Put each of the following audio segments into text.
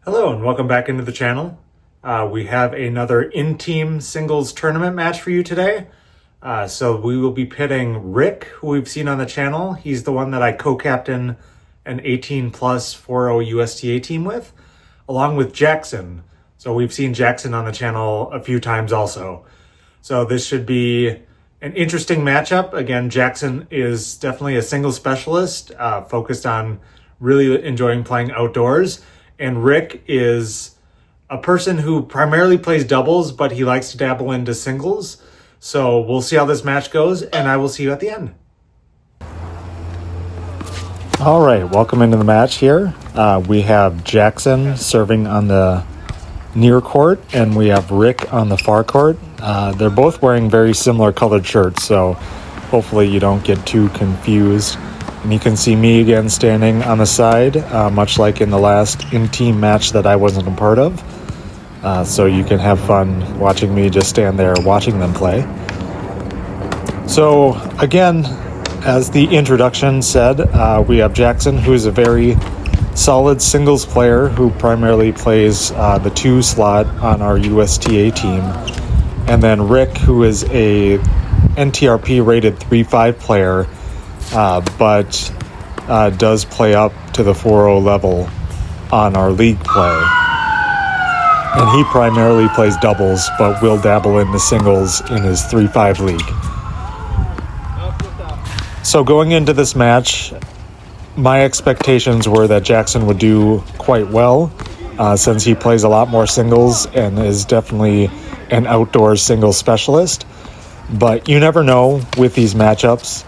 Hello and welcome back into the channel. We have another in-team singles tournament match for you today. So we will be pitting Rick, who we've seen on the channel. He's the one that I co-captain an 18 plus 4-0 USTA team with, along with Jackson. So we've seen Jackson on the channel a few times also. So this should be an interesting matchup. Again, Jackson is definitely a singles specialist, focused on really enjoying playing outdoors. And Rick is a person who primarily plays doubles, but he likes to dabble into singles. So we'll see how this match goes, and I will see you at the end. All right, welcome into the match here. We have Jackson serving on the near court, and we have Rick on the far court. They're both wearing very similar colored shirts, so hopefully you don't get too confused. And you can see me again standing on the side, much like in the last in-team match that I wasn't a part of. So you can have fun watching me just stand there watching them play. So again, as the introduction said, we have Jackson, who is a very solid singles player who primarily plays the 2 slot on our USTA team. And then Rick, who is a NTRP rated 3-5 player, but does play up to the 4-0 level on our league play. And he primarily plays doubles, but will dabble in the singles in his 3-5 league. So going into this match, my expectations were that Jackson would do quite well, since he plays a lot more singles and is definitely an outdoors singles specialist. But you never know with these matchups.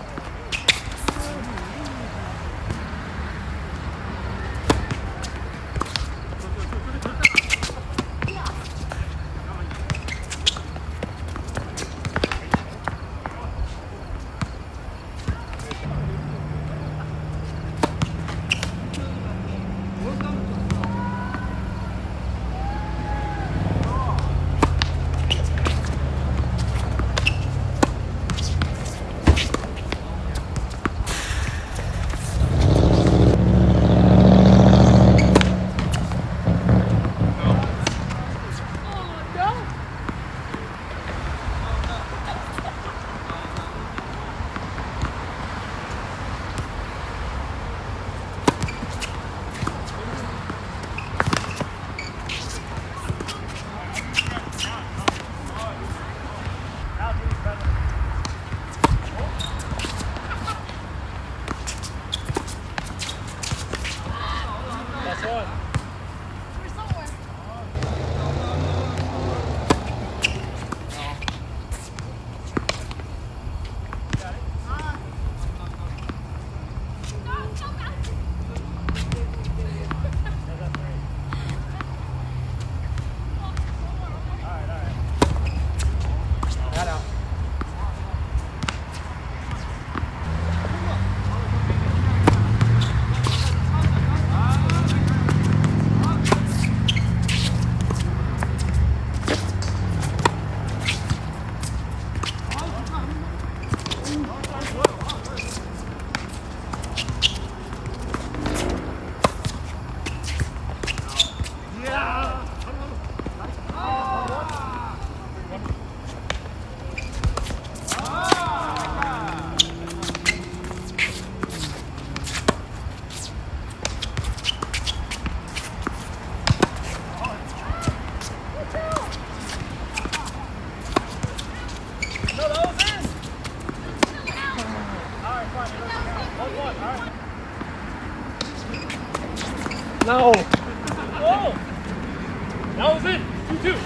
No! Oh! That was it! 2-2.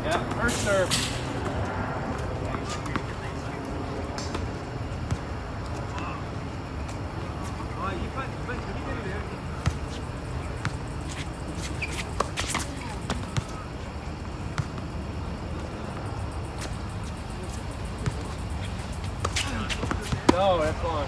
Yeah, first serve. No, that's long.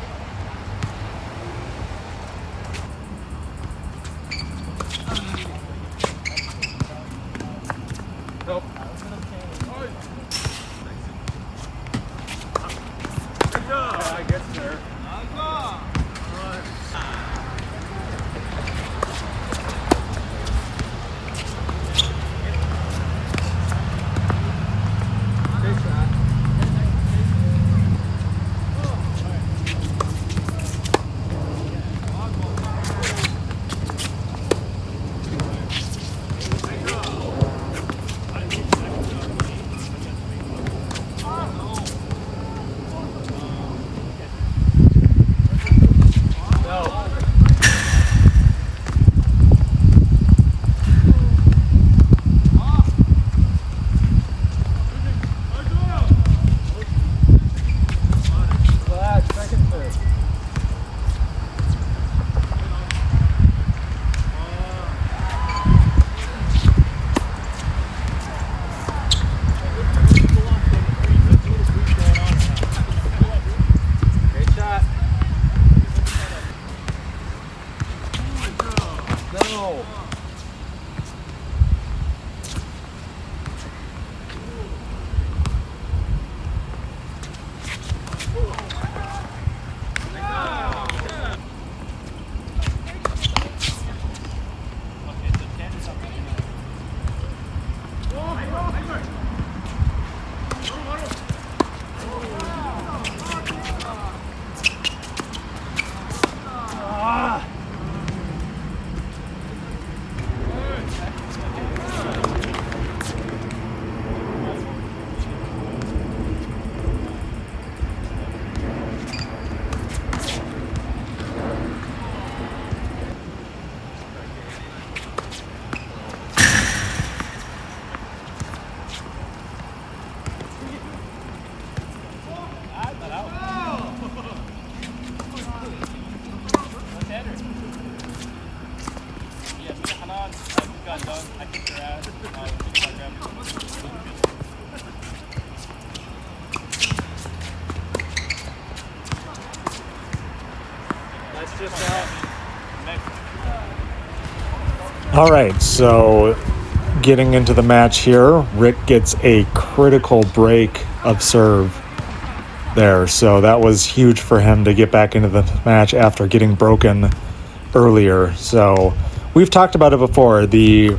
That's just out. All right, so getting into the match here, Rick gets a critical break of serve there. So that was huge for him to get back into the match after getting broken earlier. So we've talked about it before, the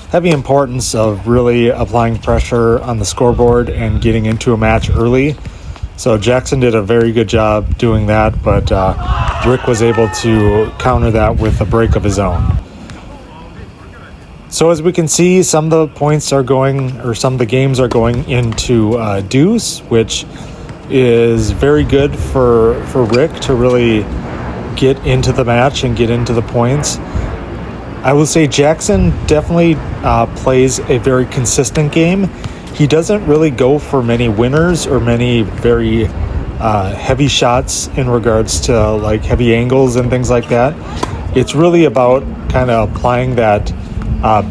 heavy importance of really applying pressure on the scoreboard and getting into a match early. So Jackson did a very good job doing that, but Rick was able to counter that with a break of his own. So as we can see, some of the points are going, or some of the games are going into deuce, which is very good for Rick to really get into the match and get into the points. I will say Jackson definitely plays a very consistent game. He doesn't really go for many winners or many very heavy shots in regards to like heavy angles and things like that. It's really about kind of applying that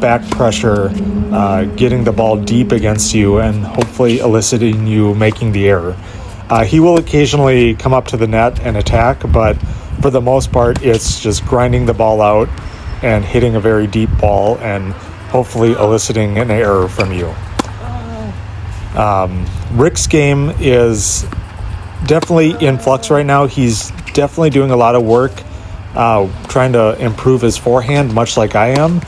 back pressure, getting the ball deep against you and hopefully eliciting you making the error. He will occasionally come up to the net and attack, but for the most part, it's just grinding the ball out and hitting a very deep ball and hopefully eliciting an error from you. Rick's game is definitely in flux right now. He's definitely doing a lot of work trying to improve his forehand, much like I am.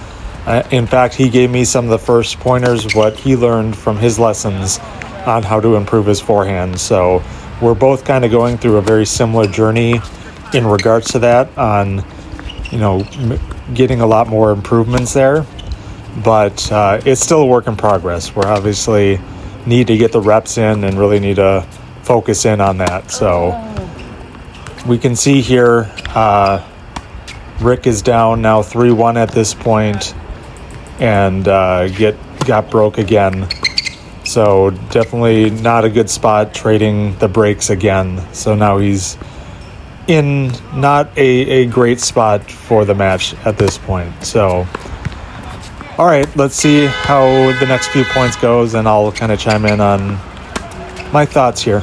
In fact, he gave me some of the first pointers, what he learned from his lessons on how to improve his forehand. So we're both kind of going through a very similar journey in regards to that, on, you know, getting a lot more improvements there. But it's still a work in progress. We're obviously need to get the reps in and really need to focus in on that. So we can see here, Rick is down now 3-1 at this point, and got broke again. So definitely not a good spot, trading the breaks again. So now he's in not a great spot for the match at this point. So all right, let's see how the next few points goes, and I'll kind of chime in on my thoughts here.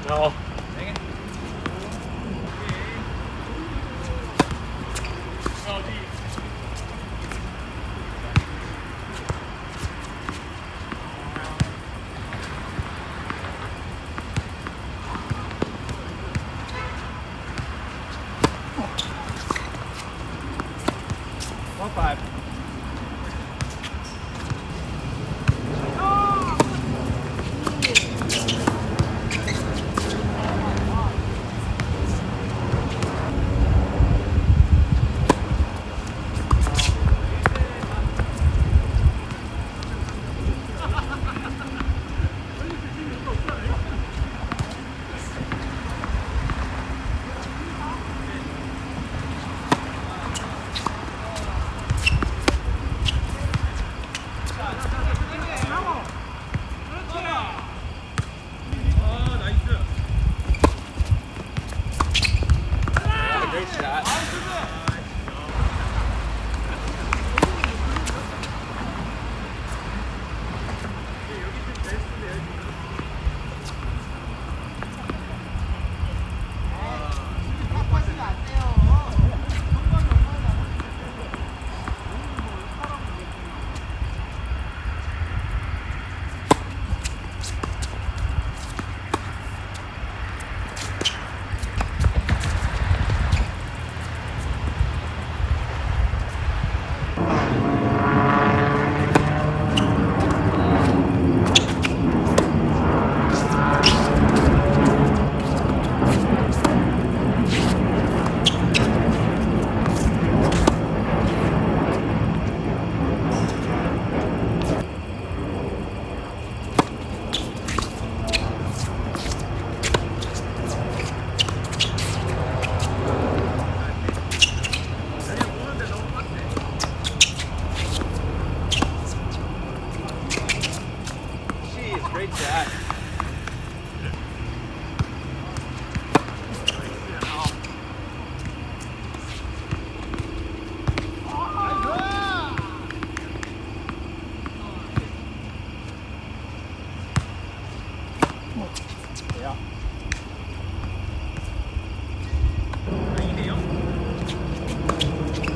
No. Five.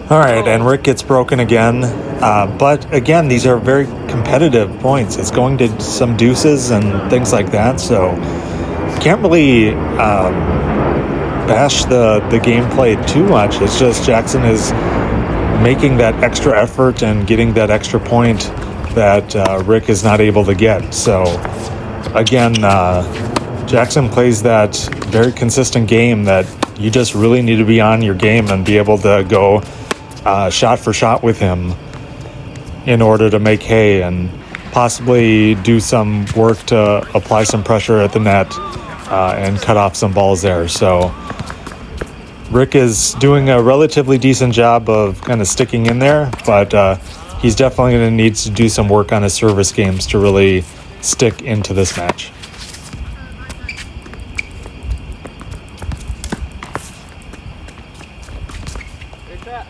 All right, and Rick gets broken again. But again, these are very competitive points. It's going to some deuces and things like that. So can't really bash the gameplay too much. It's just Jackson is making that extra effort and getting that extra point that Rick is not able to get. So again, Jackson plays that very consistent game that you just really need to be on your game and be able to go shot for shot with him in order to make hay and possibly do some work to apply some pressure at the net and cut off some balls there. So Rick is doing a relatively decent job of kind of sticking in there, but he's definitely going to need to do some work on his service games to really stick into this match. Take that.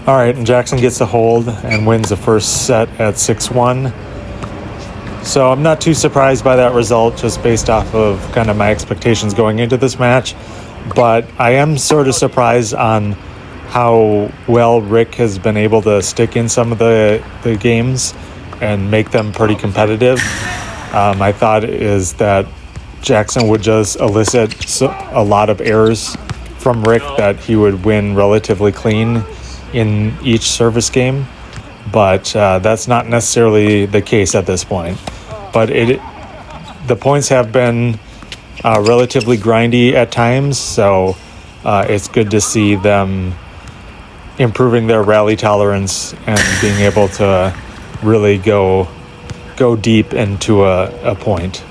All right, and Jackson gets the hold and wins the first set at 6-1. So I'm not too surprised by that result, just based off of kind of my expectations going into this match. But I am sort of surprised on how well Rick has been able to stick in some of the games and make them pretty competitive. My thought is that Jackson would just elicit a lot of errors from Rick, that he would win relatively clean in each service game, but that's not necessarily the case at this point. But the points have been relatively grindy at times, so it's good to see them improving their rally tolerance and being able to really go deep into a point.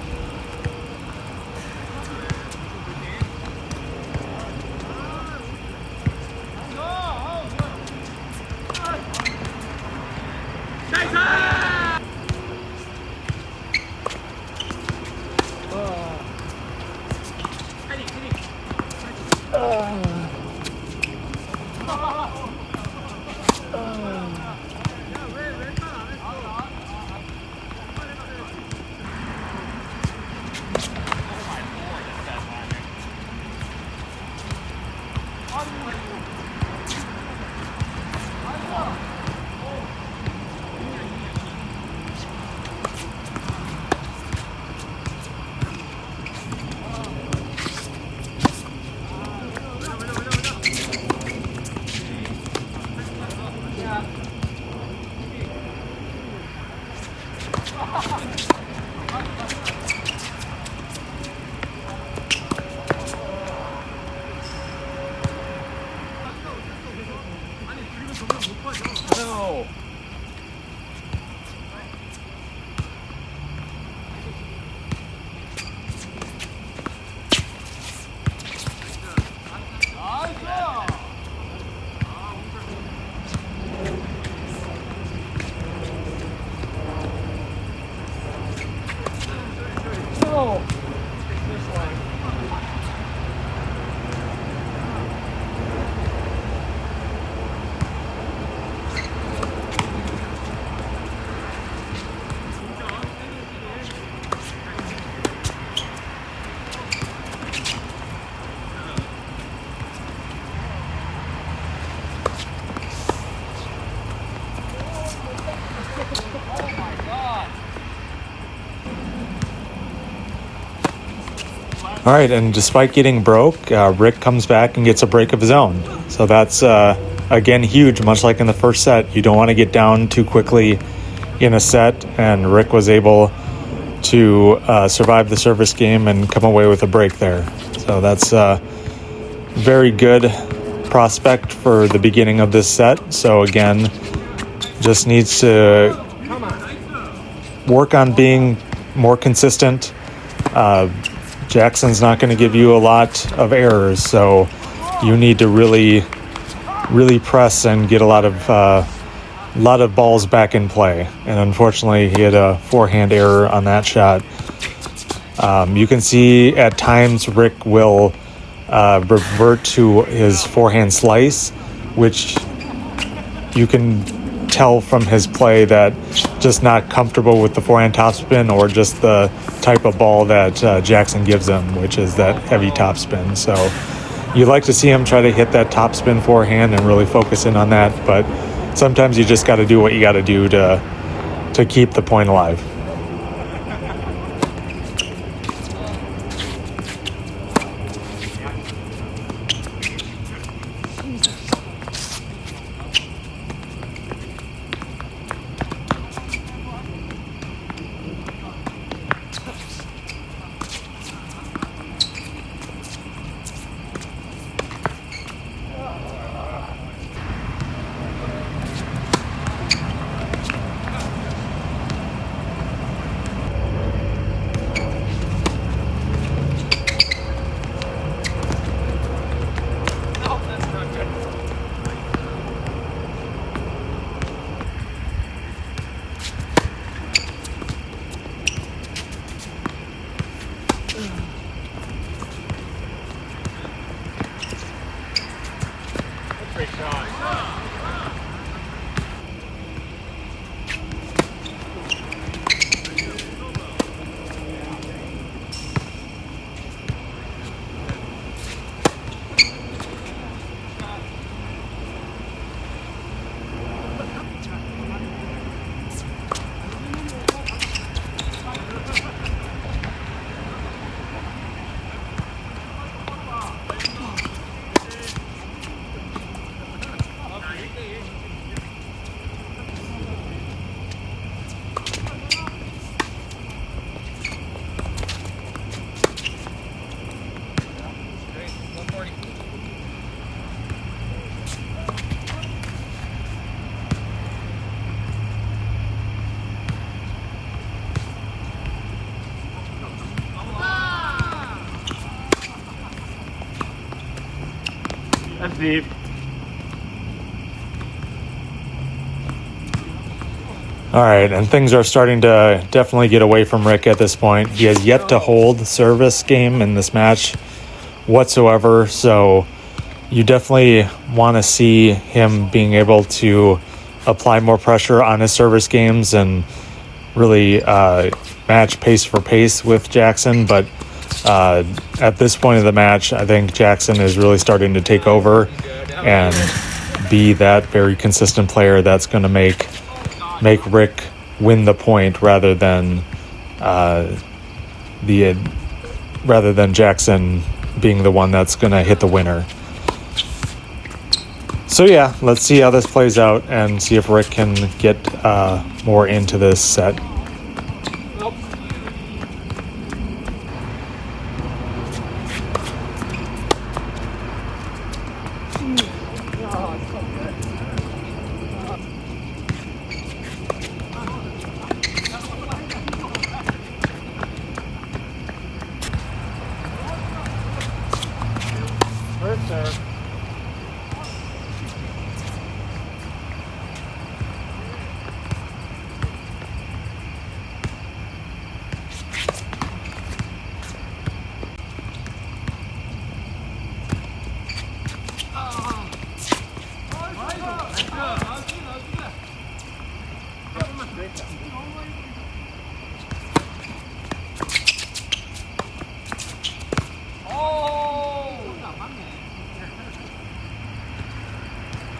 No. No. All right, and despite getting broke, Rick comes back and gets a break of his own. So that's, again, huge, much like in the first set. You don't want to get down too quickly in a set, and Rick was able to survive the service game and come away with a break there. So that's very good prospect for the beginning of this set. So again, just needs to work on being more consistent. Jackson's not going to give you a lot of errors, so you need to really press and get a lot of balls back in play. And unfortunately, he had a forehand error on that shot. You can see at times Rick will revert to his forehand slice, which you can tell from his play that just not comfortable with the forehand topspin or just the type of ball that Jackson gives him, which is that heavy topspin. So you like to see him try to hit that topspin forehand and really focus in on that, but sometimes you just got to do what you got to do to keep the point alive. Great shot. That's deep. All right, and things are starting to definitely get away from Rick at this point. He has yet to hold the service game in this match whatsoever, so you definitely want to see him being able to apply more pressure on his service games and really match pace for pace with Jackson. But at this point of the match, I think Jackson is really starting to take over and be that very consistent player that's going to make Rick win the point rather than Jackson being the one that's going to hit the winner. So yeah, let's see how this plays out and see if Rick can get more into this set. First serve.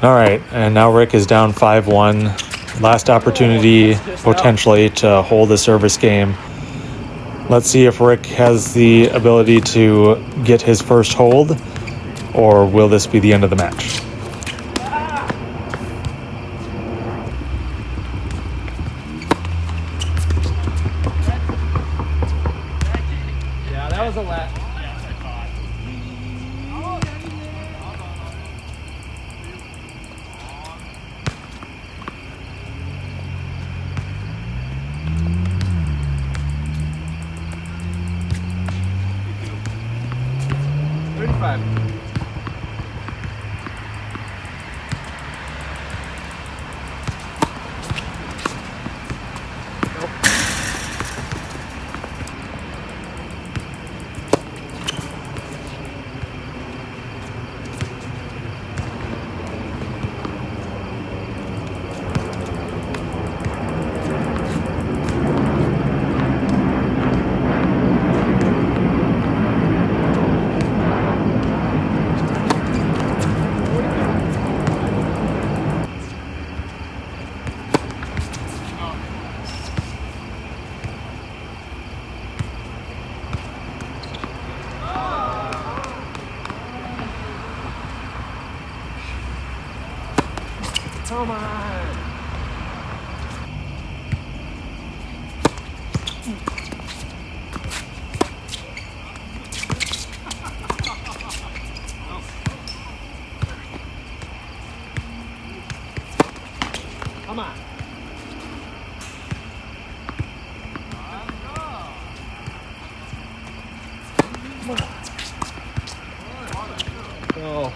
All right, and now Rick is down 5-1. Last opportunity potentially to hold the service game. Let's see if Rick has the ability to get his first hold, or will this be the end of the match? Yeah, that was a left. on. Come on. Come on. Go.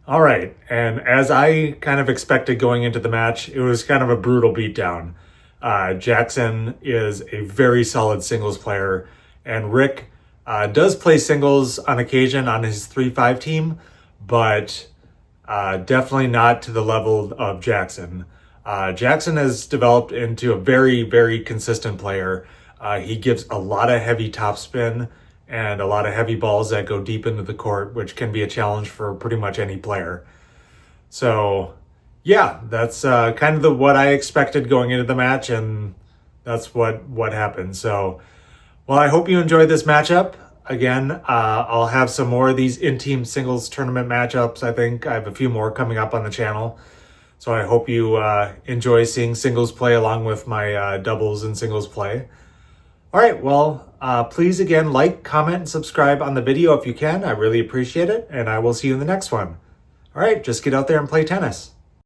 All right, and as I kind of expected going into the match, it was kind of a brutal beatdown. Jackson is a very solid singles player, and Rick does play singles on occasion on his 3-5 team, but definitely not to the level of Jackson. Jackson has developed into a very, very consistent player. He gives a lot of heavy topspin and a lot of heavy balls that go deep into the court, which can be a challenge for pretty much any player. So yeah, that's kind of what I expected going into the match, and that's what happened. So, well, I hope you enjoyed this matchup. Again, I'll have some more of these in-team singles tournament matchups. I think I have a few more coming up on the channel. So I hope you enjoy seeing singles play along with my doubles and singles play. All right, well, please again, like, comment, and subscribe on the video if you can. I really appreciate it, and I will see you in the next one. All right, just get out there and play tennis.